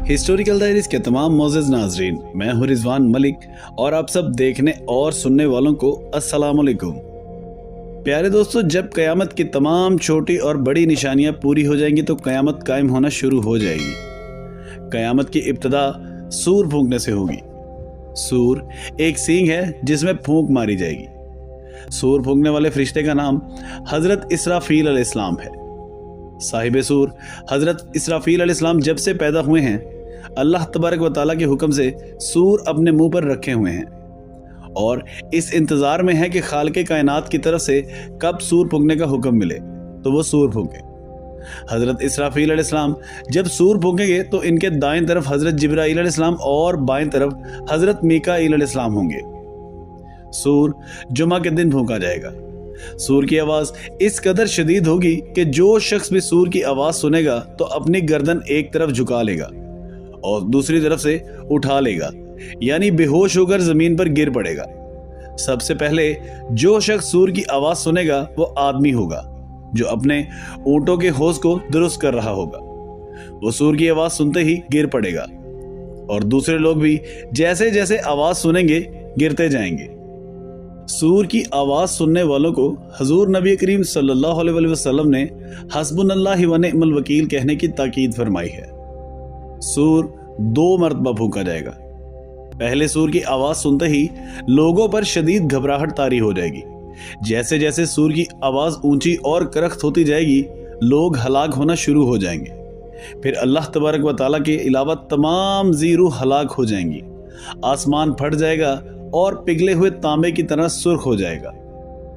Historical diaries के तमाम मोअज़्ज़ज़ नाज़रीन, मैं हूं रिजवान मलिक और आप सब देखने और सुनने वालों को अस्सलाम वालेकुम। प्यारे दोस्तों, जब क़यामत की तमाम छोटी और बड़ी निशानियां पूरी हो जाएंगी तो क़यामत कायम होना शुरू हो जाएगी। क़यामत की इब्तिदा सूर फूंकने से होगी। सूर एक सींग है जिसमें फूंक मारी जाएगी। सूर फूंकने वाले फरिश्ते का नाम हज़रत इसराफील अलैहिस्सलाम है। साहिब सूर हज़रत इसराफील अलैहिस्सलाम जब से पैदा हुए हैं, अल्लाह तबारक व तआला के हुक्म से सूर अपने मुंह पर रखे हुए हैं और इस इंतज़ार में है कि खालिक़े कायनात की तरफ से कब सूर फूंकने का हुक्म मिले तो वो सूर फूंके। हज़रत इसराफील अलैहिस्सलाम जब सूर फूंकेंगे तो इनके दाएं तरफ हज़रत जिब्राईल अलैहिस्सलाम और बाएं तरफ हज़रत मीकाईल अलैहिस्सलाम होंगे। सूर जुमा के दिन फूंका जाएगा। सूर की आवाज़ इस कदर शदीद होगी कि जो शख्स भी सूर की आवाज़ सुनेगा तो अपनी गर्दन एक तरफ झुका लेगा और दूसरी तरफ से उठा लेगा, यानी बेहोश होकर ज़मीन पर गिर पड़ेगा। सबसे पहले जो शख्स सूर की आवाज़ सुनेगा वो आदमी होगा जो अपने ऊँटों के होश को दुरुस्त कर रहा होगा। वो सूर की आवाज़ सुनते ही गिर पड़ेगा और दूसरे लोग भी जैसे जैसे आवाज़ सुनेंगे गिरते जाएंगे। सूर की आवाज़ सुनने वालों को हजूर नबी करीम सल्लल्लाहु अलैहि वसल्लम ने हस्बुनल्लाहि व निअमल वकील कहने की ताकीद फरमाई है। सूर 2 मरतबा फूंका जाएगा। पहले सूर की आवाज़ सुनते ही लोगों पर शदीद घबराहट तारी हो जाएगी। जैसे जैसे सूर की आवाज़ ऊंची और करख्त होती जाएगी, लोग हलाक होना शुरू हो जाएंगे। फिर अल्लाह तबारक व तआला के अलावा तमाम ज़ीरू हलाक हो जाएंगी। आसमान फट जाएगा और पिघले हुए तांबे की तरह सुर्ख हो जाएगा।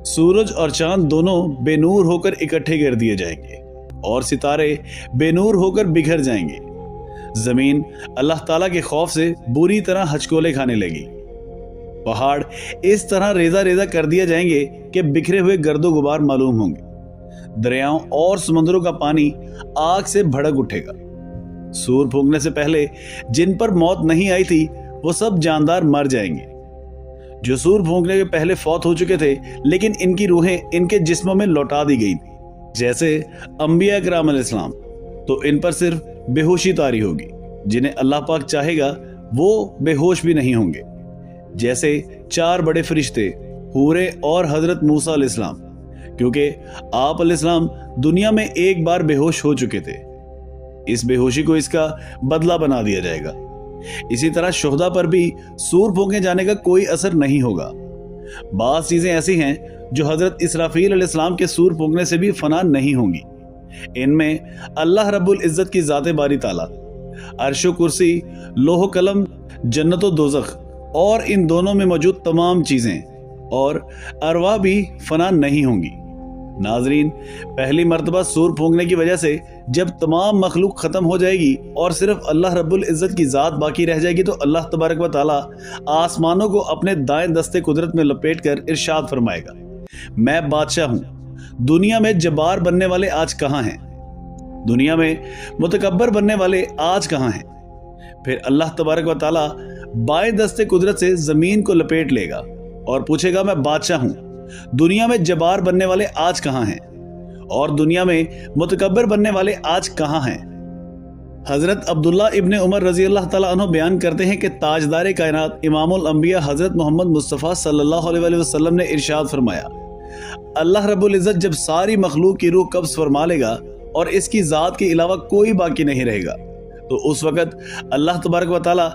सूरज और चांद दोनों बेनूर होकर इकट्ठे कर दिए जाएंगे और सितारे बेनूर होकर बिखर जाएंगे। जमीन अल्लाह ताला के खौफ से बुरी तरह हचकोले खाने लगी। पहाड़ इस तरह रेजा रेजा कर दिए जाएंगे कि बिखरे हुए गर्दो गुबार मालूम होंगे। दरियाओं और समुद्रों का पानी आग से भड़क उठेगा। सूर फूंकने से पहले जिन पर मौत नहीं आई थी वो सब जानदार मर जाएंगे। जो सूर फूंकने के पहले फौत हो चुके थे लेकिन इनकी रूहें इनके जिस्मों में लौटा दी गई, जैसे अंबिया इकराम अलैहिस्सलाम, तो इन पर सिर्फ बेहोशी तारी होगी। जिन्हें अल्लाह पाक चाहेगा वो बेहोश भी नहीं होंगे, जैसे 4 बड़े फरिश्ते हूरे और हजरत मूसा अलैहिस्सलाम, क्योंकि आप अलैहिस्सलाम दुनिया में एक बार बेहोश हो चुके थे। इस बेहोशी को इसका बदला बना दिया जाएगा। इसी तरह शुहदा पर भी सूर फूंके जाने का कोई असर नहीं होगा। बाज़ चीज़ें ऐसी हैं जो हज़रत इसराफील अलैहिस्सलाम के सूर फूंकने से भी फना नहीं होंगी। इनमें अल्लाह रब्बुल इज़्ज़त की ज़ात बारी ताला, अर्शो कुर्सी, लोह कलम, जन्नत व दोज़ख और इन दोनों में मौजूद तमाम चीज़ें और अरवाह भी फना नहीं होंगी। नाजरीन, पहली मर्तबा सूर फूंकने की वजह से जब तमाम मखलूक ख़त्म हो जाएगी और सिर्फ अल्लाह रब्बुल इज़्ज़त की ज़ात बाकी रह जाएगी तो अल्लाह तबारक व तआला आसमानों को अपने दाएं दस्ते कुदरत में लपेट कर इरशाद फरमाएगा, मैं बादशाह हूँ। दुनिया में जब्बार बनने वाले आज कहाँ हैं? दुनिया में मुतकब्बर बनने वाले आज कहाँ हैं? फिर अल्लाह तबारक व तआला बाएं दस्ते कुदरत से ज़मीन को लपेट लेगा और पूछेगा, मैं बादशाह हूँ। दुनिया में जब्बार बनने वाले आज कहाँ हैं? और दुनिया में मुतकब्बर बनने वाले आज कहाँ हैं? हज़रत अब्दुल्ला इब्ने उमर रज़ी अल्लाह ताला अन्हु बयान करते हैं कि ताजदार कायनात इमामुल अंबिया हज़रत मोहम्मद मुस्तफ़ा सल्लल्लाहु अलैहि वसल्लम ने इरशाद फरमाया, अल्लाह रब्बुल इज़्ज़त जब सारी मखलूक की रूह कब्ज़ फरमा लेगा और इसकी ज़ात के अलावा कोई बाकी नहीं रहेगा तो उस वक़्त अल्लाह तबारक व तआला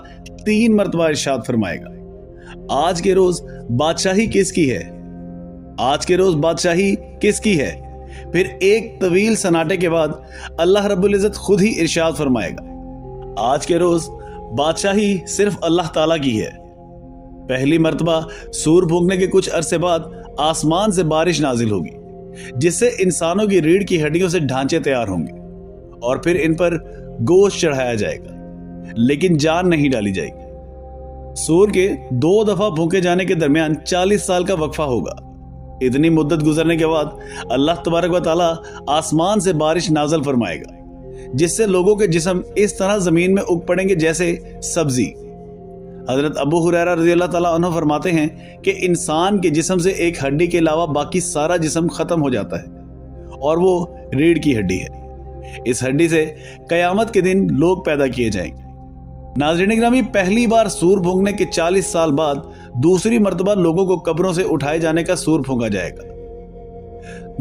3 मरतबा इरशाद फरमाएगा, आज के रोज़ बादशाही किसकी है? आज के रोज बादशाही किसकी है? फिर एक तवील सन्नाटे के बाद अल्लाह रब्बुल इज़्ज़त खुद ही इरशाद फरमाएगा, आज के रोज बादशाही सिर्फ अल्लाह ताला की है। पहली मर्तबा सूर फूंकने के कुछ अरसे बाद आसमान से बारिश नाजिल होगी जिससे इंसानों की रीढ़ की हड्डियों से ढांचे तैयार होंगे और फिर इन पर गोश्त चढ़ाया जाएगा लेकिन जान नहीं डाली जाएगी। सूर के 2 दफा फूंके जाने के दरमियान 40 साल का वक्फा होगा। इतनी मुद्दत गुजरने के बाद अल्लाह तबारक व तआला आसमान से बारिश नाज़िल फरमाएगा जिससे लोगों के जिस्म इस तरह जमीन में उग पड़ेंगे जैसे सब्जी। हजरत अबू हुरैरा रज़ी अल्लाह ताला अन्हु फरमाते हैं कि इंसान के जिस्म से एक हड्डी के अलावा बाकी सारा जिस्म खत्म हो जाता है और वो रीढ़ की हड्डी है। इस हड्डी से कयामत के दिन लोग पैदा किए जाएंगे। नाज़रीन गिरामी, पहली बार सूर फूंकने के 40 साल बाद दूसरी मर्तबा लोगों को कब्रों से उठाए जाने का सूर फूंका जाएगा।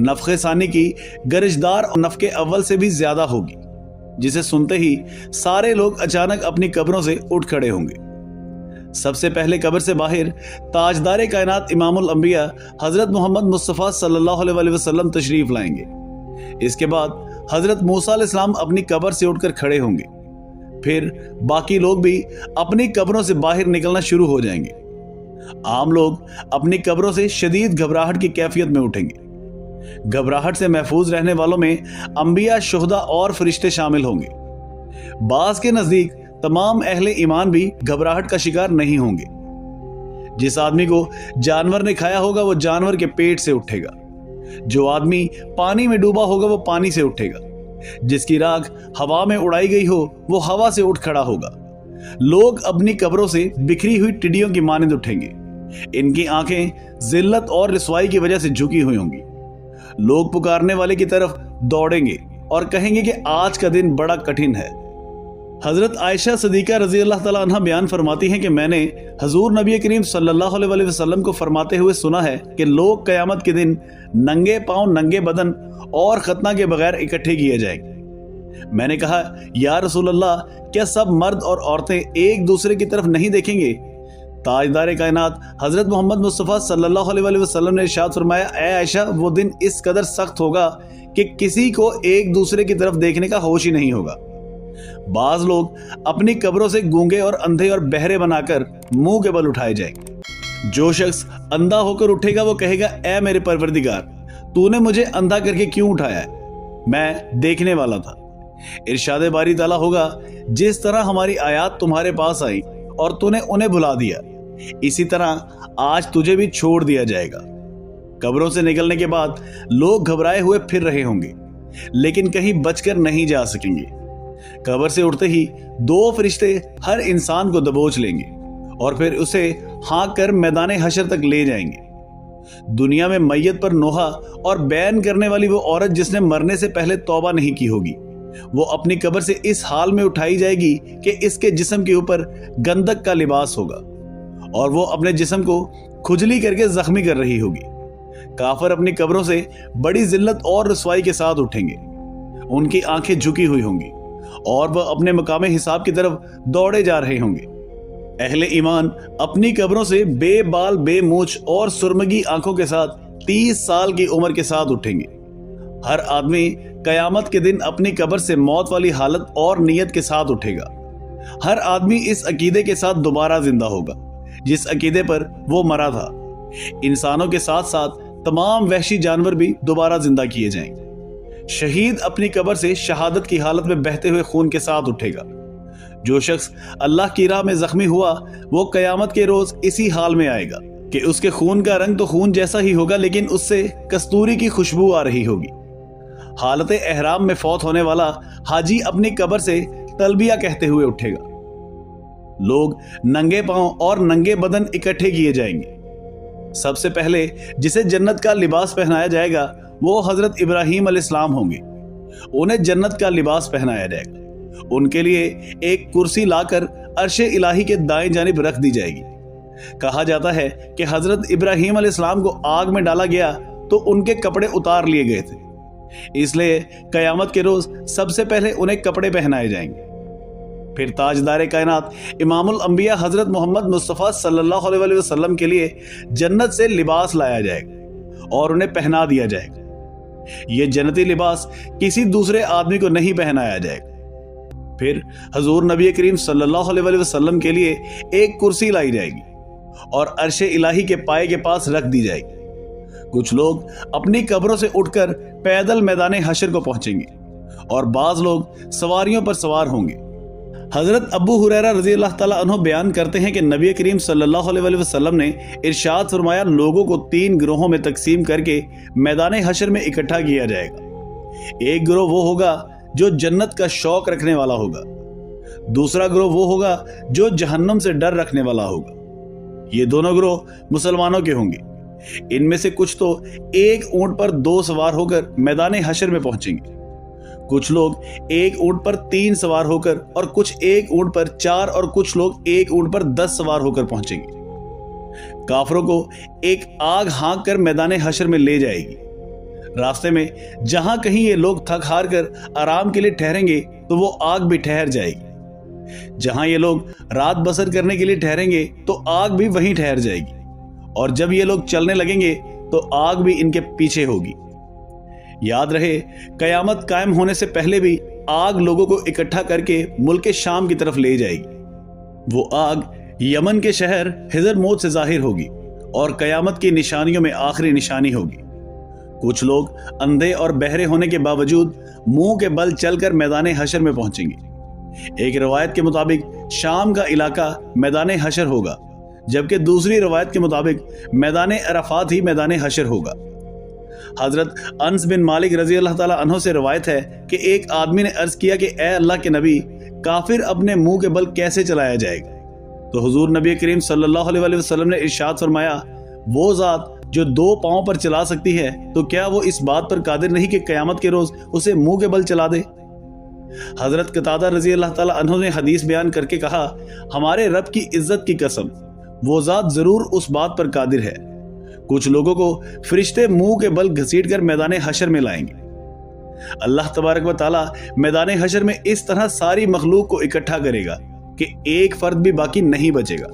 नफ़खे सानी की गरिशदार और नफ़के अव्वल से भी ज्यादा होगी, जिसे सुनते ही सारे लोग अचानक अपनी कब्रों से उठ खड़े होंगे। सबसे पहले कब्र से बाहर ताजदारे कायनात इमामुल अंबिया हजरत मोहम्मद मुस्तफ़ा सल्लल्लाहु अलैहि वसल्लम तशरीफ लाएंगे। इसके बाद हजरत मूसा अलैहिस्सलाम अपनी कब्र से उठकर खड़े होंगे। फिर बाकी लोग भी अपनी कब्रों से बाहर निकलना शुरू हो जाएंगे। आम लोग अपनी कब्रों से शदीद घबराहट की कैफियत में उठेंगे। घबराहट से महफूज रहने वालों में अंबिया, शुहदा और फरिश्ते शामिल होंगे। बाज के नजदीक तमाम अहले ईमान भी घबराहट का शिकार नहीं होंगे। जिस आदमी को जानवर ने खाया होगा वो जानवर के पेट से उठेगा। जो आदमी पानी में डूबा होगा वो पानी से उठेगा। जिसकी राख हवा में उड़ाई गई हो वो हवा से उठ खड़ा होगा। लोग अपनी कब्रों से बिखरी हुई टिड्डियों की मानिंद उठेंगे। इनकी आंखें जिल्लत और रिसवाई की वजह से झुकी हुई होंगी। लोग पुकारने वाले की तरफ दौड़ेंगे और कहेंगे कि आज का दिन बड़ा कठिन है। हजरत आयशा सदीका रजी अल्लाह तआला अन्हा बयान फरमाती हैं कि मैंने हजूर नबी करीम सल्लल्लाहु अलैहि वसल्लम को फरमाते हुए सुना है कि लोग क़यामत के दिन नंगे पांव, नंगे बदन और खतना के बगैर इकट्ठे किए जाएंगे। मैंने कहा, या रसूल अल्लाह, क्या सब मर्द और औरतें एक दूसरे की तरफ नहीं देखेंगे? ताजदारे कायनात हजरत मोहम्मद मुस्तफ़ा सल्लल्लाहु अलैहि वसल्लम ने इरशाद फरमाया, ऐ आयशा, वो दिन इस कदर सख्त होगा कि किसी को एक दूसरे की तरफ देखने का होश ही नहीं होगा। बाज लोग अपनी कब्रों से गूंगे और अंधे और बहरे बनाकर मुंह के बल उठाए जाएंगे। जो शख्स अंधा होकर उठेगा वो कहेगा, ऐ मेरे परवरदिगार, तूने मुझे अंधा करके क्यों उठाया है? मैं देखने वाला था। इरशाद बारी ताला होगा, जिस तरह हमारी आयात तुम्हारे पास आई और तूने उन्हें भुला दिया, इसी तरह आज तुझे भी छोड़ दिया जाएगा। कब्रों से निकलने के बाद लोग घबराए हुए फिर रहे होंगे, लेकिन कहीं बचकर नहीं जा सकेंगे। कब्र से उठते ही दो फरिश्ते हर इंसान को दबोच लेंगे और फिर उसे हाँक कर मैदान हशर तक ले जाएंगे। दुनिया में मैयत पर नोहा और बयान करने वाली वो औरत जिसने मरने से पहले तौबा नहीं की होगी, वो अपनी कब्र से इस हाल में उठाई जाएगी कि इसके जिस्म के ऊपर गंदक का लिबास होगा और वो अपने जिस्म को खुजली करके जख्मी कर रही होगी। काफिर अपनी कब्रों से बड़ी जिल्लत और रुसवाई के साथ उठेंगे। उनकी आंखें झुकी हुई होंगी और वह अपने मकामे हिसाब की तरफ दौड़े जा रहे होंगे। अहले ईमान अपनी कब्रों से बेबाल, बेमूछ और सुरमगी आंखों के साथ 30 साल की उम्र के साथ उठेंगे। हर आदमी कयामत के दिन अपनी कब्र से मौत वाली हालत और नियत के साथ उठेगा। हर आदमी इस अकीदे के साथ दोबारा जिंदा होगा जिस अकीदे पर वो मरा था। इंसानों के साथ साथ तमाम वहशी जानवर भी दोबारा जिंदा किए जाएंगे। शहीद अपनी कब्र से शहादत की हालत में बहते हुए खून के साथ उठेगा। जो शख्स अल्लाह की राह में जख्मी हुआ वो कयामत के रोज इसी हाल में आएगा कि उसके खून का रंग तो खून जैसा ही होगा, लेकिन उससे कस्तूरी की खुशबू आ रही होगी। हालत एहराम में फौत होने वाला हाजी अपनी कब्र से तलबिया कहते हुए उठेगा। लोग नंगे पांव और नंगे बदन इकट्ठे किए जाएंगे। सबसे पहले जिसे जन्नत का लिबास पहनाया जाएगा वो हजरत इब्राहीम अलैहिस्सलाम होंगे। उन्हें जन्नत का लिबास पहनाया जाएगा। उनके लिए एक कुर्सी लाकर अर्शे इलाही के दाएं जानिब रख दी जाएगी। कहा जाता है कि हजरत इब्राहीम अलैहिस्सलाम को आग में डाला गया तो उनके कपड़े उतार लिए गए थे, इसलिए कयामत के रोज सबसे पहले उन्हें कपड़े पहनाए जाएंगे। फिर ताजदारे कायनात इमामुल अंबिया हजरत मोहम्मद मुस्तफ़ा सल्लल्लाहु अलैहि वसल्लम के लिए जन्नत से लिबास लाया जाएगा और उन्हें पहना दिया जाएगा। यह जन्नती लिबास किसी दूसरे आदमी को नहीं पहनाया जाएगा। फिर हजूर नबी करीम सल्लल्लाहु अलैहि वसल्लम के लिए एक कुर्सी लाई जाएगी और अर्शे इलाही के पाए के पास रख दी जाएगी। कुछ लोग अपनी कब्रों से उठकर पैदल मैदान हशर को पहुंचेंगे और बाज लोग सवारियों पर सवार होंगे। हजरत अबू हुरैरा रजी अल्लाह ताला अन्हु बयान करते हैं कि नबी करीम सल्लल्लाहु अलैहि वसल्लम ने इरशाद फरमाया, लोगों को 3 गिरोहों में तकसीम करके मैदान हशर में इकट्ठा किया जाएगा। एक गिरोह वो होगा जो जन्नत का शौक रखने वाला होगा। दूसरा गिरोह वो होगा जो जहन्नम से डर रखने वाला होगा। ये दोनों गिरोह मुसलमानों के होंगे। इनमें से कुछ तो एक ऊंट पर 2 सवार होकर मैदान हशर में पहुंचेंगे। कुछ लोग एक ऊंट पर 3 सवार होकर और कुछ एक ऊंट पर 4 और कुछ लोग एक ऊंट पर 10 सवार होकर पहुंचेंगे। काफरों को एक आग हाँक कर मैदान हशर में ले जाएगी। रास्ते में जहां कहीं ये लोग थक हार कर आराम के लिए ठहरेंगे तो वो आग भी ठहर जाएगी। जहां ये लोग रात बसर करने के लिए ठहरेंगे तो आग भी वहीं ठहर जाएगी। और जब ये लोग चलने लगेंगे तो आग भी इनके पीछे होगी। याद रहे, कयामत कायम होने से पहले भी आग लोगों को इकट्ठा करके मुल्क शाम की तरफ ले जाएगी। वो आग यमन के शहर हिजरमोत से जाहिर होगी और कयामत की निशानियों में आखिरी निशानी होगी। कुछ लोग अंधे और बहरे होने के बावजूद मुंह के बल चलकर मैदान हशर में पहुंचेंगे। एक रवायत के मुताबिक शाम का इलाका मैदान हशर होगा, जबकि दूसरी रवायत के मुताबिक मैदान अराफात ही मैदान हशर होगा। हजरत अनस बिन मालिक रजी अल्लाह ताला अन्हु से रवायत है कि एक आदमी ने अर्ज किया कि ए अल्लाह के नबी, काफिर अपने मुंह के बल कैसे चलाया जाएगा? तो हुजूर नबी करीम सल्लल्लाहु अलैहि वसल्लम ने इरशाद फरमाया, वो जात जो 2 पांव पर चला सकती है तो क्या वो इस बात पर कादिर नहीं कि कयामत के रोज उसे मुंह के बल चला दे? हजरत कतादा रजी अल्लाह ताला अन्हु ने हदीस बयान करके कहा, हमारे रब की इज्जत की कसम, वो जात जरूर उस बात पर कादिर है। कुछ लोगों को फरिश्ते मुंह के बल घसीट कर मैदान हशर में लाएंगे। अल्लाह तबारक व ताला मैदान हशर में इस तरह सारी मखलूक को इकट्ठा करेगा कि एक फर्द भी बाकी नहीं बचेगा।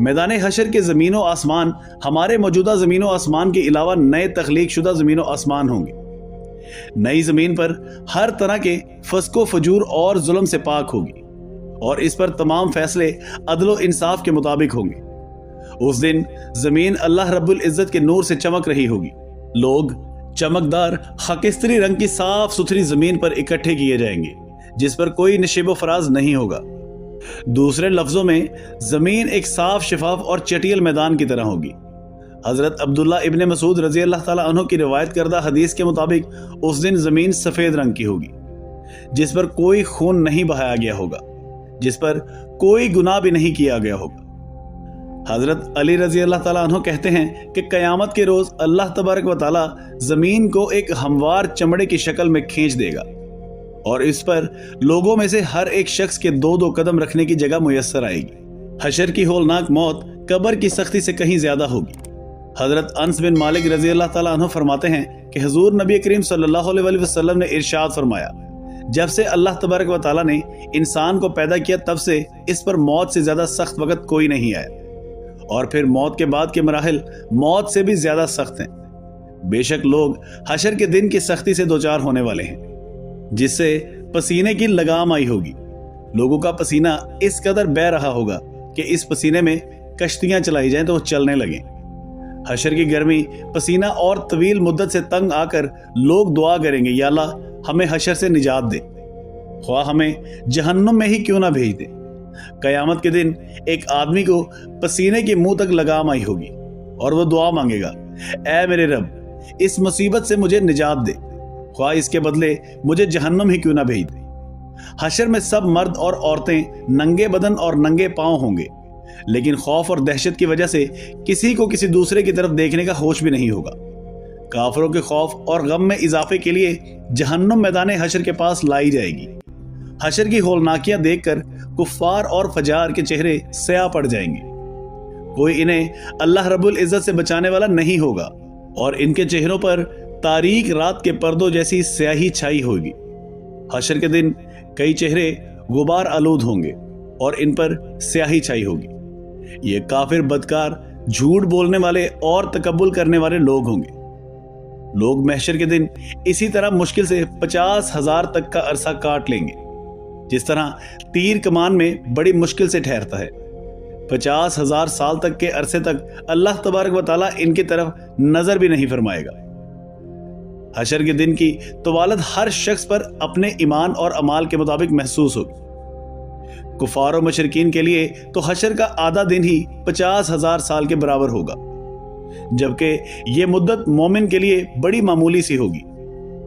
मैदान हशर के ज़मीन व आसमान हमारे मौजूदा ज़मीन व आसमान के अलावा नए तख्लीक शुदा ज़मीन व आसमान होंगे। नई ज़मीन पर हर तरह के फस्को फजूर और जुल्म से पाक होगी और इस पर तमाम फैसले अदल व इंसाफ के मुताबिक होंगे। उस दिन ज़मीन अल्लाह रब्बुल इज़्ज़त के नूर से चमक रही होगी। लोग चमकदार खाकिस्तरी रंग की साफ सुथरी ज़मीन पर इकट्ठे किए जाएंगे, जिस पर कोई नशीबो फराज नहीं होगा। दूसरे लफ्जों में जमीन एक साफ शिफाफ और चटियल मैदान की तरह होगी। हजरत अब्दुल्ला इब्ने मसूद रजी अल्लाह ताला अन्हु की रिवायत करदा हदीस के मुताबिक उस दिन जमीन सफेद रंग की होगी, जिस पर कोई खून नहीं बहाया गया होगा, जिस पर कोई गुनाह भी नहीं किया गया होगा। हजरत अली रजी अल्लाह ताला अन्हु कहते हैं कि कयामत के रोज अल्लाह तबारक व ताला जमीन को एक हमवार चमड़े की शक्ल में खींच देगा और इस पर लोगों में से हर एक शख्स के 2-2 कदम रखने की जगह मुयस्सर आएगी। हशर की होलनाक मौत कब्र की सख्ती से कहीं ज्यादा होगी। हजरत अनस बिन मालिक रजी अल्लाह ताला अन्हु फरमाते हैं कि हुजूर नबी करीम सल्लल्लाहु अलैहि वसल्लम ने इरशाद फरमाया, जब से अल्लाह तबारक व ताला ने इंसान को पैदा किया तब से इस पर मौत से ज्यादा सख्त वक्त कोई नहीं आया, और फिर मौत के बाद के मराहिल मौत से भी ज्यादा सख्त हैं। बेशक लोग हशर के दिन की सख्ती से दोचार होने वाले हैं, जिससे पसीने की लगाम आई होगी। लोगों का पसीना इस कदर बह रहा होगा कि इस पसीने में कश्तियां चलाई जाएं तो वो चलने लगें। हशर की गर्मी, पसीना और तवील मुद्दत से तंग आकर लोग दुआ करेंगे, या अल्लाह हमें हशर से निजात दे, ख्वाह हमें जहन्नुम में ही क्यों ना भेज दे। कयामत के दिन एक आदमी को पसीने के मुंह तक लगाम आई होगी और वो दुआ मांगेगा, ऐ मेरे रब, इस मुसीबत से मुझे निजात दे, ख्वाह इसके बदले मुझे जहन्नुम ही क्यों ना भेज दे। हशर में सब मर्द और औरतें नंगे बदन और नंगे पांव होंगे, लेकिन खौफ और दहशत की वजह से किसी को किसी दूसरे की तरफ देखने का होश भी नहीं होगा। काफिरों के खौफ और गम में इजाफे के लिए जहन्नुम मैदान हशर के पास लाई जाएगी। हशर की होलनाकियां देखकर कुफ्फार और फजार के चेहरे स्याह पड़ जाएंगे। कोई इन्हें अल्लाह रब्बुल इज्जत से बचाने वाला नहीं होगा और इनके चेहरों पर तारीक रात के पर्दों जैसी स्याही छाई होगी। हशर के दिन कई चेहरे गुबार आलूद होंगे और इन पर स्याही छाई होगी। ये काफिर, बदकार, झूठ बोलने वाले और तकब्बुल करने वाले लोग होंगे। लोग महशर के दिन इसी तरह मुश्किल से 50,000 तक का अरसा काट लेंगे, जिस तरह तीर कमान में बड़ी मुश्किल से ठहरता है। 50,000 साल तक के अरसे तक अल्लाह तबारक व तआला इनकी तरफ नजर भी नहीं फरमाएगा। हशर के दिन की तवालत हर शख्स पर अपने ईमान और अमाल के मुताबिक महसूस होगी। कुफार और मुशरिकीन के लिए तो हशर का आधा दिन ही 50,000 साल के बराबर होगा, जबकि यह मुद्दत मोमिन के लिए बड़ी मामूली सी होगी,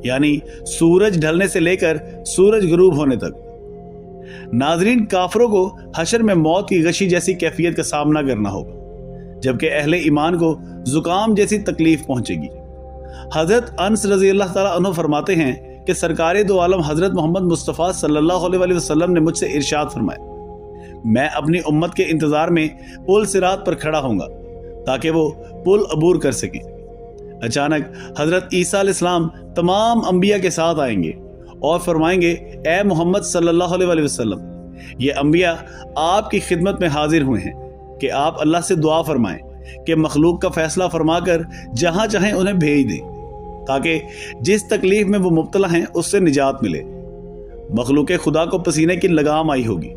यानी सूरज ढलने से लेकर सूरज गुरूब होने तक। नाजरीन, काफरों को हशर में मौत की गशी जैसी कैफियत का सामना करना होगा, जबकि अहले ईमान को जुकाम जैसी तकलीफ पहुंचेगी। हजरत अनस रजी अल्लाह ताला अन्हु फरमाते हैं کہ سرکار دو عالم حضرت محمد مصطفیٰ صلی اللہ علیہ وسلم نے مجھ سے ارشاد فرمایا، میں اپنی امت کے انتظار میں پل صراط پر کھڑا ہوں گا تاکہ وہ پل عبور کر سکیں۔ اچانک حضرت عیسیٰ علیہ السلام تمام انبیاء کے ساتھ آئیں گے اور فرمائیں گے، اے محمد صلی اللہ علیہ وسلم، یہ انبیاء آپ کی خدمت میں حاضر ہوئے ہیں کہ آپ اللہ سے دعا فرمائیں کہ مخلوق کا فیصلہ فرما کر جہاں چاہیں انہیں بھیج دیں تاکہ جس تکلیف میں وہ مبتلا ہیں اس سے نجات ملے۔ مخلوق خدا کو پسینے کی لگام آئی ہوگی،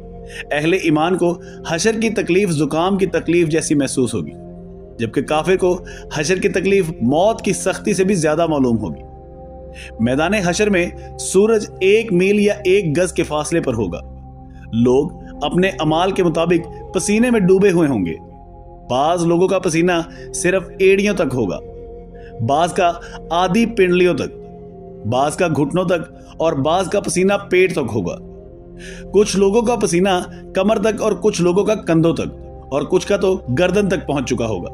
اہل ایمان کو حشر کی تکلیف زکام کی تکلیف جیسی محسوس ہوگی، جبکہ کافر کو حشر کی تکلیف موت کی سختی سے بھی زیادہ معلوم ہوگی۔ میدان حشر میں سورج 1 میل یا 1 گز کے فاصلے پر ہوگا۔ لوگ اپنے اعمال کے مطابق پسینے میں ڈوبے ہوئے ہوں گے۔ بعض لوگوں کا پسینہ صرف ایڑیوں تک ہوگا، بعض کا آدھی پنڈلیوں تک، بعض کا گھٹنوں تک اور بعض کا پسینہ پیٹ تک ہوگا۔ کچھ لوگوں کا پسینہ کمر تک اور کچھ لوگوں کا کندھوں تک اور کچھ کا تو گردن تک پہنچ چکا ہوگا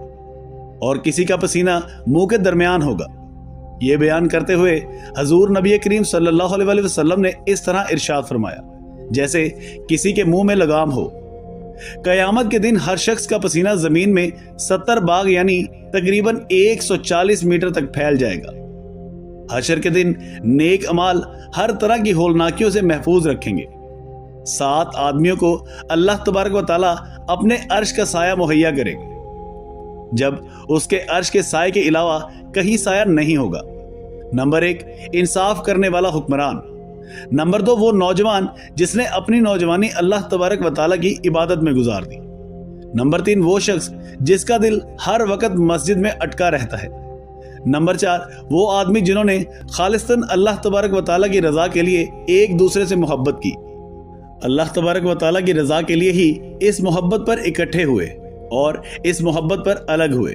اور کسی کا پسینہ منہ کے درمیان ہوگا۔ یہ بیان کرتے ہوئے حضور نبی کریم صلی اللہ علیہ وسلم نے اس طرح ارشاد فرمایا جیسے کسی کے منہ میں لگام ہو۔ قیامت کے دن ہر شخص کا پسینہ زمین میں 70 باغ یعنی تقریباً 140 میٹر تک پھیل جائے گا۔ حشر کے دن نیک اعمال ہر طرح کی ہولناکیوں سے محفوظ رکھیں گے۔ 7 آدمیوں کو اللہ تبارک و تعالیٰ اپنے عرش کا سایہ مہیا کرے گا، جب اس کے عرش کے سائے کے علاوہ کہیں سایہ نہیں ہوگا۔ نمبر 1 انصاف کرنے والا حکمران۔ نمبر 2 وہ نوجوان جس نے اپنی نوجوانی اللہ تبارک و تعالیٰ کی عبادت میں گزار دی۔ نمبر 3 وہ شخص جس کا دل ہر وقت مسجد میں اٹکا رہتا ہے۔ نمبر 4 وہ آدمی جنہوں نے خالصتاً اللہ تبارک و تعالیٰ کی رضا کے لیے ایک دوسرے سے محبت کی، اللہ تبارک و تعالیٰ کی رضا کے لیے ہی اس محبت پر اکٹھے ہوئے اور اس محبت پر الگ ہوئے۔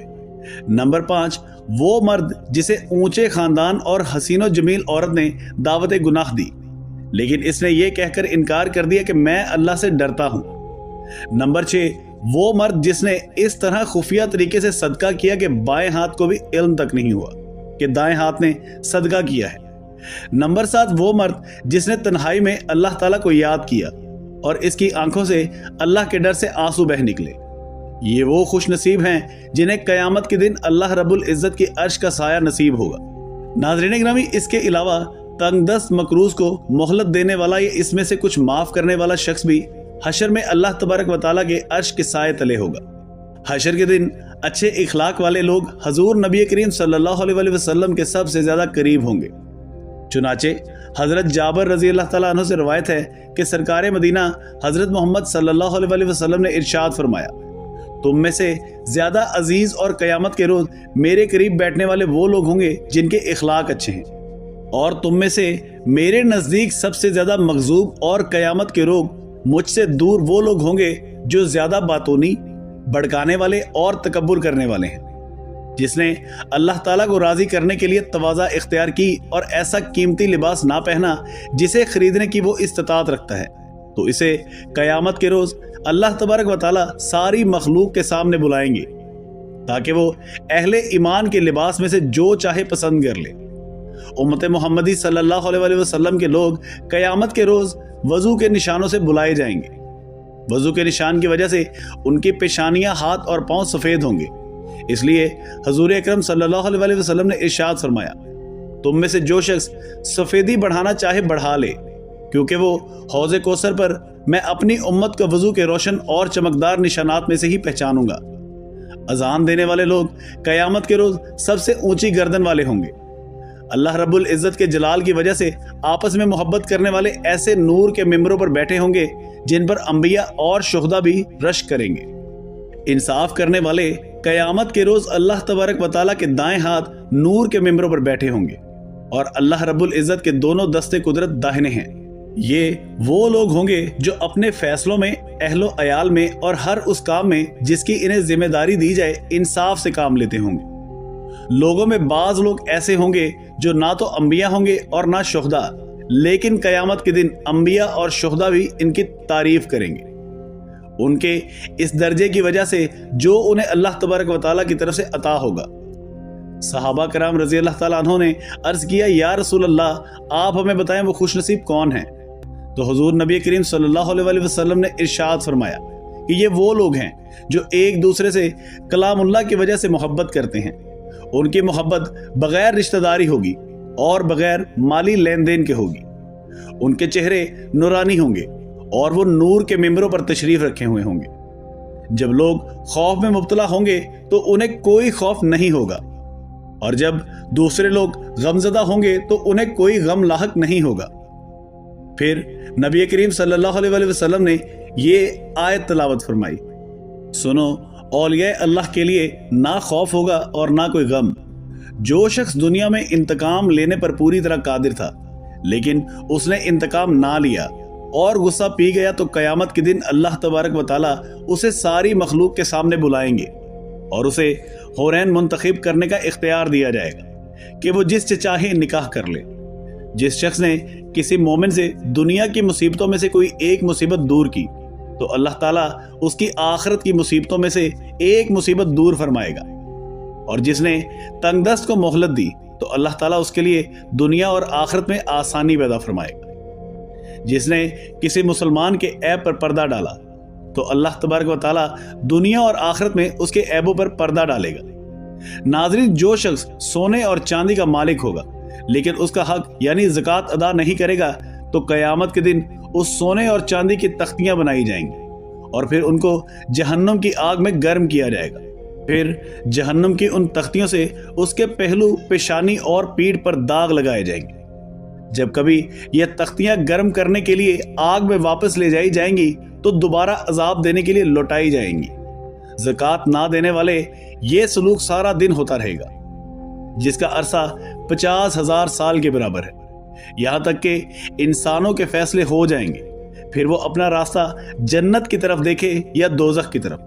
نمبر 5 وہ مرد جسے اونچے خاندان اور حسین و جمیل عورت نے دعوت گناہ دی لیکن اس نے یہ کہہ کر انکار کر دیا کہ میں اللہ سے ڈرتا ہوں۔ نمبر 6 وہ مرد جس نے اس طرح خفیہ طریقے سے صدقہ کیا کہ بائیں ہاتھ کو بھی علم تک نہیں ہوا کہ دائیں ہاتھ نے صدقہ کیا ہے۔ نمبر 7 وہ مرد جس نے تنہائی میں اللہ تعالیٰ کو یاد کیا اور اس کی آنکھوں سے اللہ کے ڈر سے آنسو بہہ نکلے۔ یہ وہ خوش نصیب ہیں جنہیں قیامت کے دن اللہ رب العزت کی عرش کا سایہ نصیب ہوگا۔ ناظرین گرامی، اس کے علاوہ تنگ دست مکروز کو مہلت دینے والا یا اس میں سے کچھ معاف کرنے والا شخص بھی حشر میں اللہ تبارک و تعالیٰ کے عرش کے سائے تلے ہوگا۔ حشر کے دن اچھے اخلاق والے لوگ حضور نبی کریم صلی اللہ علیہ وسلم کے سب سے زیادہ قریب ہوں گے۔ چنانچہ حضرت جابر رضی اللہ تعالیٰ عنہ سے روایت ہے کہ سرکار مدینہ حضرت محمد صلی اللہ علیہ وسلم نے ارشاد فرمایا، تم میں سے زیادہ عزیز اور قیامت کے روز میرے قریب بیٹھنے والے وہ لوگ ہوں گے جن کے اخلاق اچھے ہیں، اور تم میں سے میرے نزدیک سب سے زیادہ مغضوب اور قیامت کے روز مجھ سے دور وہ لوگ ہوں گے جو زیادہ باتونی، بھڑکانے والے اور تکبر کرنے والے ہیں۔ جس نے اللہ تعالیٰ کو راضی کرنے کے لیے تواضع اختیار کی اور ایسا قیمتی لباس نہ پہنا جسے خریدنے کی وہ استطاعت رکھتا ہے، تو اسے قیامت کے روز اللہ تبارک و تعالیٰ ساری مخلوق کے سامنے بلائیں گے تاکہ وہ اہل ایمان کے لباس میں سے جو چاہے پسند کر لے۔ امت محمدی صلی اللہ علیہ وسلم کے لوگ قیامت کے روز وضو کے نشانوں سے بلائے جائیں گے۔ وضو کے نشان کی وجہ سے ان کی پیشانیاں، ہاتھ اور پاؤں سفید ہوں گے۔ اس لیے حضور اکرم صلی اللہ علیہ وسلم نے ارشاد فرمایا، تم میں سے جو شخص سفیدی بڑھانا چاہے بڑھا لے، کیونکہ وہ حوض کوثر پر میں اپنی امت کا وضو کے روشن اور چمکدار نشانات میں سے ہی پہچانوں گا۔ اذان دینے والے لوگ قیامت کے روز سب سے اونچی گردن والے ہوں گے۔ اللہ رب العزت کے جلال کی وجہ سے آپس میں محبت کرنے والے ایسے نور کے ممبروں پر بیٹھے ہوں گے جن پر انبیاء اور شہداء بھی رشک کریں گے۔ انصاف کرنے والے قیامت کے روز اللہ تبارک و تعالیٰ کے دائیں ہاتھ نور کے ممبروں پر بیٹھے ہوں گے اور اللہ رب العزت کے دونوں دستے قدرت داہنے ہیں۔ یہ وہ لوگ ہوں گے جو اپنے فیصلوں میں، اہل و عیال میں اور ہر اس کام میں جس کی انہیں ذمہ داری دی جائے انصاف سے کام لیتے ہوں گے۔ لوگوں میں بعض لوگ ایسے ہوں گے جو نہ تو انبیاء ہوں گے اور نہ شہداء، لیکن قیامت کے دن انبیاء اور شہداء بھی ان کی تعریف کریں گے، ان کے اس درجے کی وجہ سے جو انہیں اللہ تبارک و تعالیٰ کی طرف سے عطا ہوگا۔ सहाबा कराम रजी अल्लाह ताला अन्हों ने अर्ज किया, या रसूल अल्लाह, आप हमें बताएं वो खुश नसीब कौन है? तो हुजूर नबी करीम सल्लल्लाहु अलैहि वसल्लम ने इरशाद फरमाया कि ये वो लोग हैं जो एक दूसरे से कलामुल्लाह की वजह से मोहब्बत करते हैं। उनकी मोहब्बत बगैर रिश्तेदारी होगी और बगैर माली लेन देन के होगी। उनके चेहरे नूरानी होंगे और वो नूर के मिंबरों पर तशरीफ रखे हुए होंगे। जब लोग खौफ में मुब्तला होंगे तो उन्हें कोई खौफ नहीं होगा, और जब दूसरे लोग गमज़दा होंगे तो उन्हें कोई गम लाहक नहीं होगा। फिर नबी करीम सल्लल्लाहु अलैहि वसल्लम ने ये आयत तलावत फरमाई, सुनो, औलिया अल्लाह के लिए ना खौफ होगा और ना कोई गम। जो शख्स दुनिया में इंतकाम लेने पर पूरी तरह कादिर था, लेकिन उसने इंतकाम ना लिया और गुस्सा पी गया, तो कयामत के दिन अल्लाह तबारक व तआला उसे सारी मखलूक के सामने बुलाएंगे और उसे हुरैन मुंतखब करने का इख्तियार दिया जाएगा कि वो जिससे चाहे निकाह कर ले। जिस शख्स ने किसी मोमिन से दुनिया की मुसीबतों में से कोई एक मुसीबत दूर की, तो अल्लाह ताला उसकी आखिरत की मुसीबतों में से एक मुसीबत दूर फरमाएगा। और जिसने तंगदस्त को मोहलत दी, तो अल्लाह ताला उसके लिए दुनिया और आखिरत में आसानी पैदा फरमाएगा। जिसने किसी मुसलमान के ऐब पर पर्दा डाला, तो अल्लाह तबारक व तआला दुनिया और आखिरत में उसके ऐबों पर पर्दा डालेगा। नाज़रीन, जो शख्स सोने और चांदी का मालिक होगा लेकिन उसका हक यानी ज़कात अदा नहीं करेगा, तो क़यामत के दिन उस सोने और चांदी की तख्तियां बनाई जाएंगी और फिर उनको जहन्नम की आग में गर्म किया जाएगा। फिर जहन्नम की उन तख्तियों से उसके पहलू, पेशानी और पीठ पर दाग लगाए जाएंगे। जब कभी यह तख्तियां गर्म करने के लिए आग में वापस ले जाई जाएंगी, तो दोबारा अजाब देने के लिए लौटाई जाएंगी। ज़कात ना देने वाले ये सलूक सारा दिन होता रहेगा, जिसका अरसा 50,000 साल के बराबर है, यहाँ तक कि इंसानों के फैसले हो जाएंगे। फिर वो अपना रास्ता जन्नत की तरफ देखे या दोज़ख की तरफ।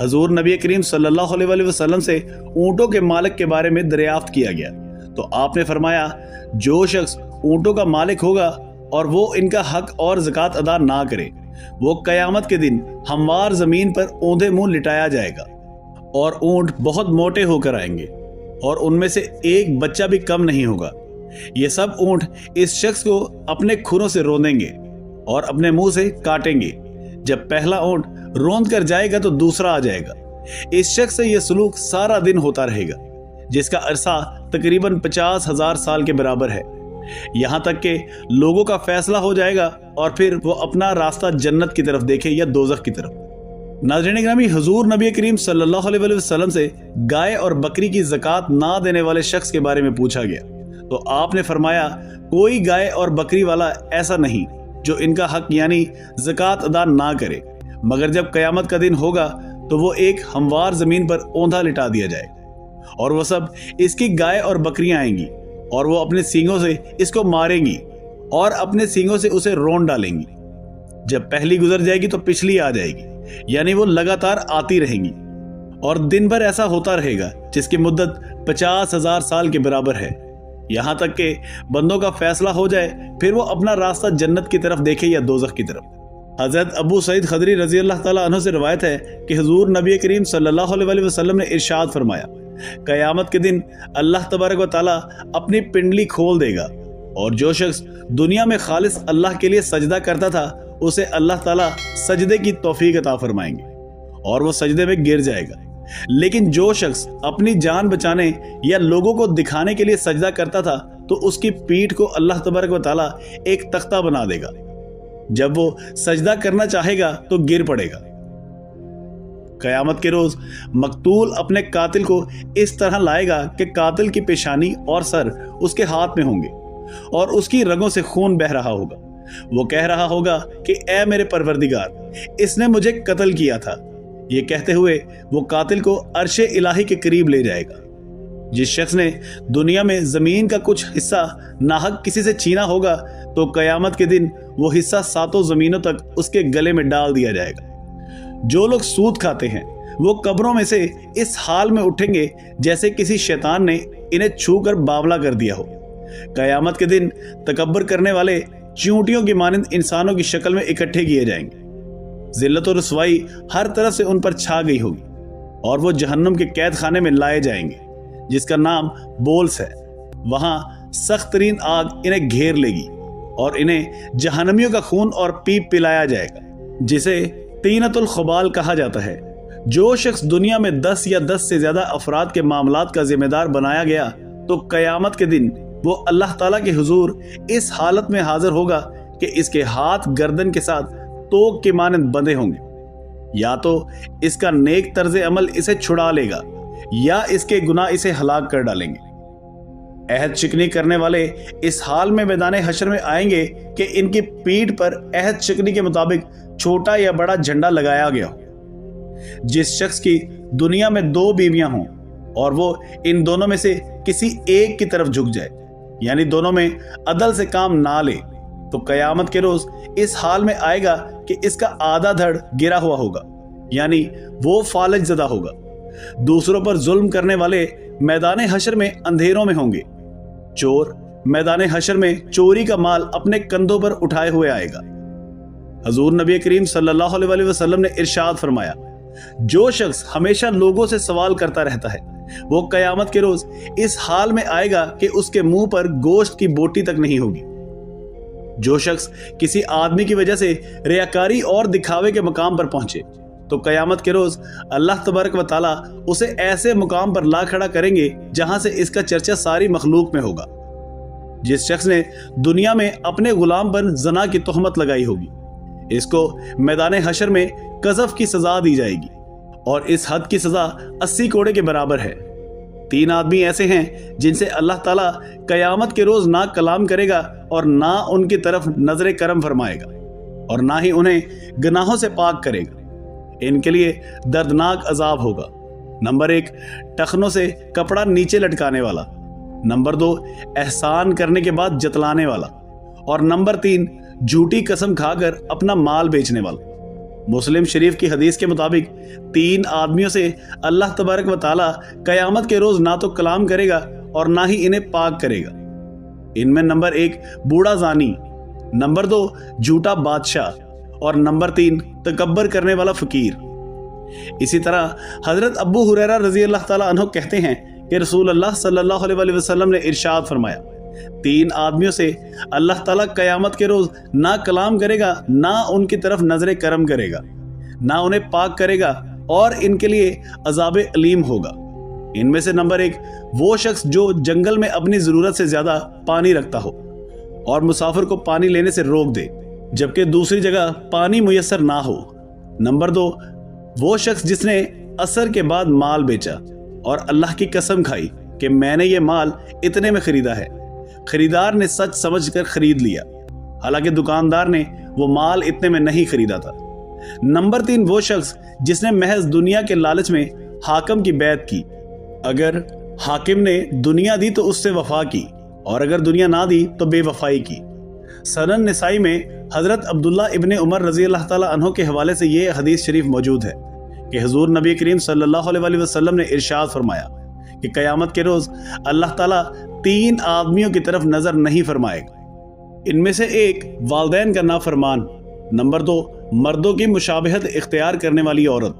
हजूर नबी करीम सल्लल्लाहु अलैहि वसल्लम से ऊँटों के मालिक के बारे में दरियाफ्त किया गया, तो आपने फरमाया, जो शख्स ऊँटों का मालिक होगा और वो इनका हक और ज़कात अदा ना करे, वो क़यामत के दिन हमवार ज़मीन पर औंधे मुंह लिटाया जाएगा और ऊँट बहुत मोटे होकर आएंगे और उनमें से एक बच्चा भी कम नहीं होगा। ये सब ऊँट इस शख्स को अपने खुरों से रोंदेंगे और अपने मुंह से काटेंगे। जब पहला ऊँट रोंद कर जाएगा तो दूसरा आ जाएगा। इस शख्स से यह सलूक सारा दिन होता रहेगा, जिसका अरसा तकरीबन 50,000 साल के बराबर है, यहाँ तक कि लोगों का फैसला हो जाएगा और फिर वो अपना रास्ता जन्नत की तरफ देखे या दोज़ख की तरफ। नाज़रीन गिरामी, हुजूर नबी करीम सल्लल्लाहु अलैहि वसल्लम से गाय और बकरी की ज़कात ना देने वाले शख्स के बारे में पूछा गया, तो आपने फरमाया, कोई गाय और बकरी वाला ऐसा नहीं जो इनका हक यानी ज़कात अदा ना करे, मगर जब क़यामत का दिन होगा तो वो एक हमवार ज़मीन पर औंधा लिटा दिया जाएगा और वो सब इसकी गाय और बकरियां आएंगी और वो अपने सींगों से इसको मारेंगी और अपने सींगों से उसे रोंद डालेंगी। जब पहली गुजर जाएगी तो पिछली आ जाएगी, यानी वो लगातार आती रहेंगी और दिन भर ऐसा होता रहेगा, जिसकी मुद्दत 50,000 साल के बराबर है, यहाँ तक कि बंदों का फैसला हो जाए, फिर वो अपना रास्ता जन्नत की तरफ देखे या दोज़ख की तरफ। हज़रत अबू सईद खदरी रजी अल्लाह ताला अन्हु से रवायत है कि हुजूर नबी करीम सल्लल्लाहु अलैहि वसल्लम ने इरशाद फरमाया, क़यामत के दिन अल्लाह तबारक व तआला अपनी पिंडली खोल देगा और जो शख्स दुनिया में खालिस अल्लाह के लिए सजदा करता था, उसे अल्लाह ताला सजदे की तौफीक अता फरमाएंगे और वो सजदे में गिर जाएगा। लेकिन जो शख्स अपनी जान बचाने या लोगों को दिखाने के लिए सजदा करता था, तो उसकी पीठ को अल्लाह तबारक व तआला एक तख्ता बना देगा। जब वो सजदा करना चाहेगा तो गिर पड़ेगा। क़यामत के रोज मकतूल अपने कातिल को इस तरह लाएगा कि कातिल की पेशानी और सर उसके हाथ में होंगे और उसकी रगों से खून बह रहा होगा। वो कह रहा होगा कि ऐ मेरे परवरदिगार, इसने मुझे कत्ल किया था। ये कहते हुए वो कातिल को अर्शे इलाही के करीब ले जाएगा। जिस शख्स ने दुनिया में जमीन का कुछ हिस्सा नाहक किसी से छीना होगा, तो क़यामत के दिन वो हिस्सा 7 जमीनों तक उसके गले में डाल दिया जाएगा। जो लोग सूद खाते हैं वो कब्रों में से इस हाल में उठेंगे जैसे किसी शैतान ने इन्हें छू कर बावला कर दिया हो। क़यामत के दिन तकब्बर करने वाले चींटियों की मानिंद इंसानों की शक्ल में इकट्ठे किए जाएंगे। जिल्लत और रुसवाई हर तरफ से उन पर छा गई होगी और वो जहन्नम के कैद खाने में लाए जाएंगे, जिसका नाम बोल्स है। वहां सख्त तरीन आग इन्हें घेर लेगी और इन्हें जहन्नमियों का खून और पीप पिलाया जाएगा, जिसे तीनतुल खुबाल कहा जाता है। जो शख्स दुनिया में 10 या 10 से ज्यादा अफराद के मामलात का जिम्मेदार बनाया गया तो कयामत के दिन वो अल्लाह ताला के हुजूर इस हालत में हाजिर होगा कि इसके हाथ गर्दन के साथ तोक के मानंद बंधे होंगे। या तो इसका नेक तर्ज अमल इसे छुड़ा लेगा या इसके गुनाह इसे हलाक कर डालेंगे। अहद शिकनी करने वाले इस हाल में मैदान हशर में आएंगे कि इनकी पीठ पर अहद शिकनी के मुताबिक छोटा या बड़ा झंडा लगाया गया हो। जिस शख्स की दुनिया में 2 बीवियां हों और वो इन दोनों में से किसी एक की तरफ झुक जाए, यानी दोनों में अदल से काम ना ले, तो कयामत के रोज इस हाल में आएगा कि इसका आधा धड़ गिरा हुआ होगा, यानी वो फालज ज़दा होगा। दूसरों पर जुल्म करने वाले मैदान हशर में अंधेरों में होंगे। चोर मैदान हशर में चोरी का माल अपने कंधों पर उठाए हुए आएगा। हजूर नबी करीम सल्लल्लाहु अलैहि वसल्लम ने इरशाद फरमाया, जो शख्स हमेशा लोगों से सवाल करता रहता है वो कयामत के रोज इस हाल में आएगा कि उसके मुंह पर गोश्त की बोटी तक नहीं होगी। जो शख्स किसी आदमी की वजह से रियाकारी और दिखावे के मकाम पर पहुंचे तो कयामत के रोज अल्लाह तबारक व तआला उसे ऐसे मुकाम पर ला खड़ा करेंगे जहां से इसका चर्चा सारी मखलूक में होगा। जिस शख्स ने दुनिया में अपने गुलाम पर जना की तोहमत लगाई होगी, इसको मैदान हशर में कज़फ की सजा दी जाएगी और इस हद की सजा 80 कोड़े के बराबर है। 3 आदमी ऐसे हैं जिनसे अल्लाह ताला कयामत के रोज ना कलाम करेगा और ना उनकी तरफ नजर करम फरमाएगा और ना ही उन्हें गुनाहों से पाक करेगा। इनके लिए दर्दनाक अजाब होगा। नंबर 1, टखनों से कपड़ा नीचे लटकाने वाला। नंबर 2, एहसान करने के बाद जतलाने वाला। और नंबर 3, झूठी कसम खाकर अपना माल बेचने वाला। मुस्लिम शरीफ की हदीस के मुताबिक 3 आदमियों से अल्लाह तबारक व तआला कयामत के रोज ना तो कलाम करेगा और ना ही इन्हें पाक करेगा। इनमें नंबर 1 बूढ़ा जानी, नंबर 2 झूठा बादशाह और नंबर 3 तकब्बर करने वाला फकीर। इसी तरह हजरत अबू हुरैरा रजी अल्लाह ताला अन्हु कहते हैं कि रसूल अल्लाह सल्लल्लाहु अलैहि वसल्लम ने इरशाद फरमाया, 3 आदमियों से अल्लाह ताला कयामत के रोज ना कलाम करेगा, ना उनकी तरफ नजर करम करेगा, ना उन्हें पाक करेगा और इनके लिए अजाब अलीम होगा। इनमें से नंबर 1 वो शख्स जो जंगल में अपनी जरूरत से ज्यादा पानी रखता हो और मुसाफिर को पानी लेने से रोक दे जबकि दूसरी जगह पानी मुयस्सर ना हो। नंबर 2 वो शख्स जिसने असर के बाद माल बेचा और अल्लाह की कसम खाई कि मैंने ये माल इतने में खरीदा है। खरीदार ने सच समझकर खरीद लिया, हालांकि दुकानदार ने वो माल इतने में नहीं खरीदा था। नंबर 3 वो शख्स जिसने महज दुनिया के लालच में हाकिम की बैत की। अगर हाकिम ने दुनिया दी तो उससे वफा की और अगर दुनिया ना दी तो बेवफाई की। सनन निसाई में हजरत अब्दुल्ला इब्ने उमर रजी अल्लाह ताला अन्हो के हवाले से ये हदीस शरीफ मौजूद है कि हुजूर नबी करीम सल्लल्लाहु अलैहि वसल्लम ने इरशाद फरमाया कि कयामत के रोज अल्लाह ताला 3 आदमियों की तरफ नजर नहीं फरमाएगा। इनमें से 1 वालिदैन का नाफरमान, नंबर 2 मर्दों की मुशाबहत इख्तियार करने वाली औरत,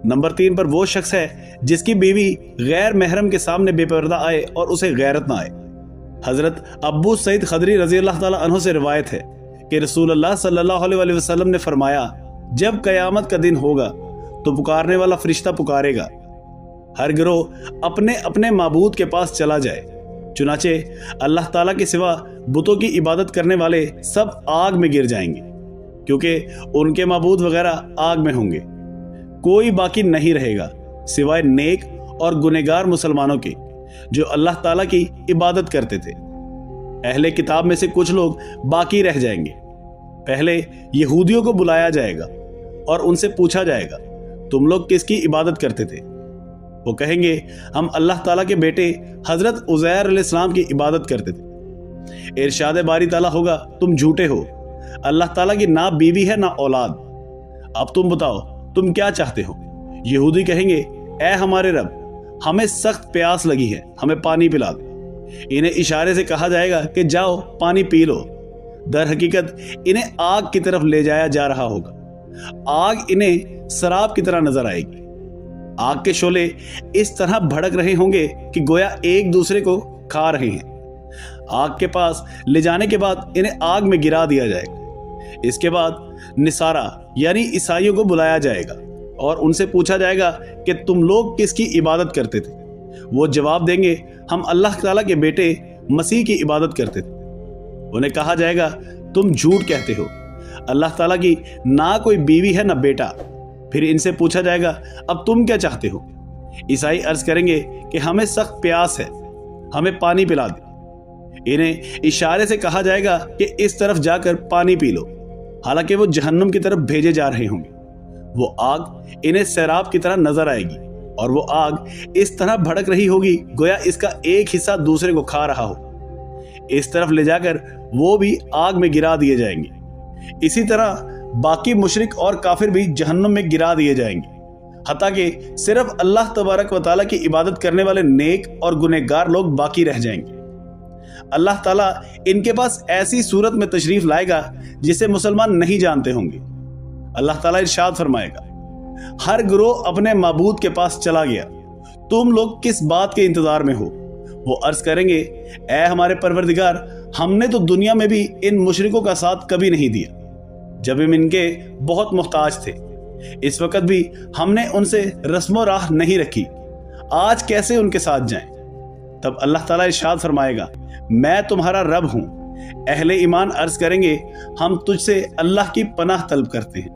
नंबर 3 पर वो शख्स है जिसकी बीवी गैर महरम के सामने बेपर्दा आए और उसे गैरत ना आए। हजरत अबू सईद खदरी रजी अल्लाह ताला अन्हु से रिवायत है कि रसूलुल्लाह सल्लल्लाहु अलैहि वसल्लम ने फरमाया, जब कयामत का दिन होगा तो पुकारने वाला फरिश्ता पुकारेगा, हर गिरोह अपने अपने माबूद के पास चला जाए। चुनाचे अल्लाह ताला के सिवा बुतों की इबादत करने वाले सब आग में गिर जाएंगे क्योंकि उनके माबूद वगैरह आग में होंगे। कोई बाकी नहीं रहेगा सिवाय नेक और गुनहगार मुसलमानों के जो अल्लाह ताला की इबादत करते थे। अहले किताब में से कुछ लोग बाकी रह जाएंगे। पहले यहूदियों को बुलाया जाएगा और उनसे पूछा जाएगा, तुम लोग किसकी इबादत करते थे? वो कहेंगे, हम अल्लाह ताला के बेटे हजरत उज़ैर अलैहिस्सलाम की इबादत करते थे। इरशाद बारी ताला होगा, तुम झूठे हो, अल्लाह ताला की ना बीवी है ना औलाद। अब तुम बताओ तुम क्या चाहते हो? यहूदी कहेंगे, ए हमारे रब, हमें सख्त प्यास लगी है, हमें पानी पिला दे। इन्हें इशारे से कहा जाएगा कि जाओ पानी पी लो। दर हकीकत इन्हें आग की तरफ ले जाया जा रहा होगा। आग इन्हें शराब की तरह नजर आएगी। आग के शोले इस तरह भड़क रहे होंगे कि गोया एक दूसरे को खा रहे हैं। आग के पास ले जाने के बाद इन्हें आग में गिरा दिया जाएगा। इसके बाद निसारा यानी ईसाइयों को बुलाया जाएगा और उनसे पूछा जाएगा कि तुम लोग किसकी इबादत करते थे। वो जवाब देंगे, हम अल्लाह ताला के बेटे मसीह की इबादत करते थे। उन्हें कहा जाएगा, तुम झूठ कहते हो, अल्लाह ताला की ना कोई बीवी है ना बेटा। फिर इनसे पूछा जाएगा, अब तुम क्या चाहते हो। ईसाई अर्ज करेंगे कि हमें सख्त प्यास है, हमें पानी पिला दे। इन्हें इशारे से कहा जाएगा कि इस तरफ जाकर पानी पी लो। हालांकि वो जहन्नुम की तरफ भेजे जा रहे होंगे। वो आग इन्हें सैराब की तरह नजर आएगी और वो आग इस तरह भड़क रही होगी गोया इसका एक हिस्सा दूसरे को खा रहा हो। इस तरफ ले जाकर वो भी आग में गिरा दिए जाएंगे। इसी तरह बाकी मुशरिक और काफिर भी जहन्नुम में गिरा दिए जाएंगे, हत्ता कि सिर्फ अल्लाह तबारक व तआला की इबादत करने वाले नेक और गुनहगार लोग बाकी रह जाएंगे। अल्लाह ताला इनके पास ऐसी सूरत में तशरीफ लाएगा जिसे मुसलमान नहीं जानते होंगे। अल्लाह ताला इरशाद फरमाएगा, हर गिरोह अपने माबूद के पास चला गया, तुम लोग किस बात के इंतजार में हो। वो अर्ज करेंगे, ऐ हमारे परवरदिगार, हमने तो दुनिया में भी इन मुशरिकों का साथ कभी नहीं दिया जब हम इनके बहुत मोहताज थे। इस वक्त भी हमने उनसे रस्मो राह नहीं रखी, आज कैसे उनके साथ जाएं। तब अल्लाह ताला इरशाद फरमाएगा, मैं तुम्हारा रब हूं। अहले ईमान अर्ज करेंगे, हम तुझसे अल्लाह की पनाह तलब करते हैं,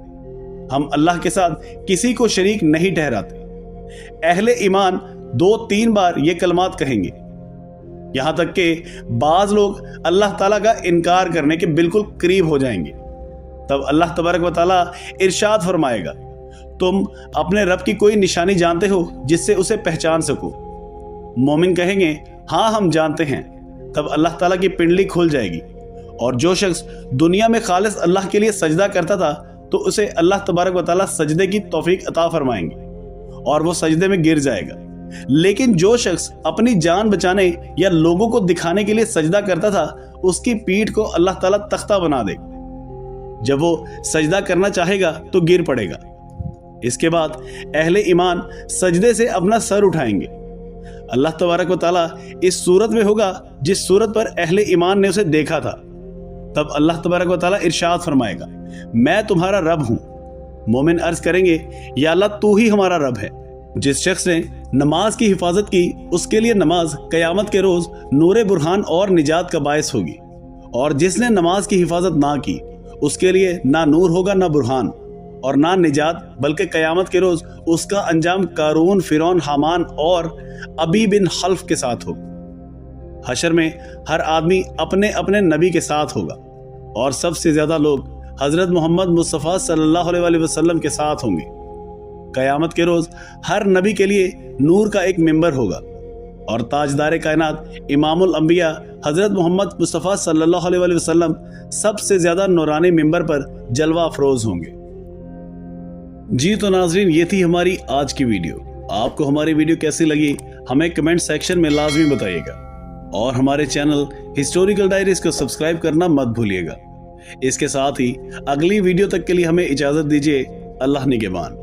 हम अल्लाह के साथ किसी को शरीक नहीं ठहराते। अहले ईमान 2-3 बार ये कलमात कहेंगे, यहां तक कि बाज लोग अल्लाह ताला का इनकार करने के बिल्कुल करीब हो जाएंगे। तब अल्लाह तबारक व तआला इरशाद फरमाएगा, तुम अपने रब की कोई निशानी जानते हो जिससे उसे पहचान सको। मोमिन कहेंगे, हाँ हम जानते हैं। तब अल्लाह ताला की पिंडली खुल जाएगी और जो शख्स दुनिया में खालिस अल्लाह के लिए सजदा करता था तो उसे अल्लाह तबारक व तआला सजदे की तौफीक अता फरमाएंगे और वो सजदे में गिर जाएगा। लेकिन जो शख्स अपनी जान बचाने या लोगों को दिखाने के लिए सजदा करता था, उसकी पीठ को अल्लाह ताला तख्ता बना देगा। जब वो सजदा करना चाहेगा तो गिर पड़ेगा। इसके बाद अहले ईमान सजदे से अपना सर उठाएंगे। अल्लाह तबारक व तआला इस सूरत में होगा जिस सूरत पर अहले ईमान ने उसे देखा था। तब अल्लाह तबारक व तआला इरशाद फरमाएगा, मैं तुम्हारा रब हूं। मोमिन अर्ज करेंगे, या अल्लाह तू ही हमारा रब है। जिस शख्स ने नमाज की हिफाजत की, उसके लिए नमाज कयामत के रोज नूर बुरहान और निजात का बायस होगी, और जिसने नमाज की हिफाजत ना की, उसके लिए ना नूर होगा ना बुरहान और ना निजात, बल्कि कयामत के रोज उसका अंजाम कारून, फिरौन, हामान और अबी बिन खल्फ के साथ होगा। हशर में हर आदमी अपने अपने नबी के साथ होगा और सबसे ज्यादा लोग हजरत मोहम्मद मुस्तफ़ा सल्लल्लाहु अलैहि वसल्लम के साथ होंगे। कयामत के रोज हर नबी के लिए नूर का एक मिंबर होगा और ताजदार कायनात इमामुल अंबिया हजरत मोहम्मद मुस्तफ़ा सल्लल्लाहु अलैहि वसल्लम सबसे ज्यादा नूरानी मिंबर पर जलवा अफरोज होंगे। जी तो नाजरीन, ये थी हमारी आज की वीडियो। आपको हमारी वीडियो कैसी लगी हमें कमेंट सेक्शन में लाजमी बताइएगा और हमारे चैनल हिस्टोरिकल डायरीज को सब्सक्राइब करना मत भूलिएगा। इसके साथ ही अगली वीडियो तक के लिए हमें इजाजत दीजिए। अल्लाह निगहबान।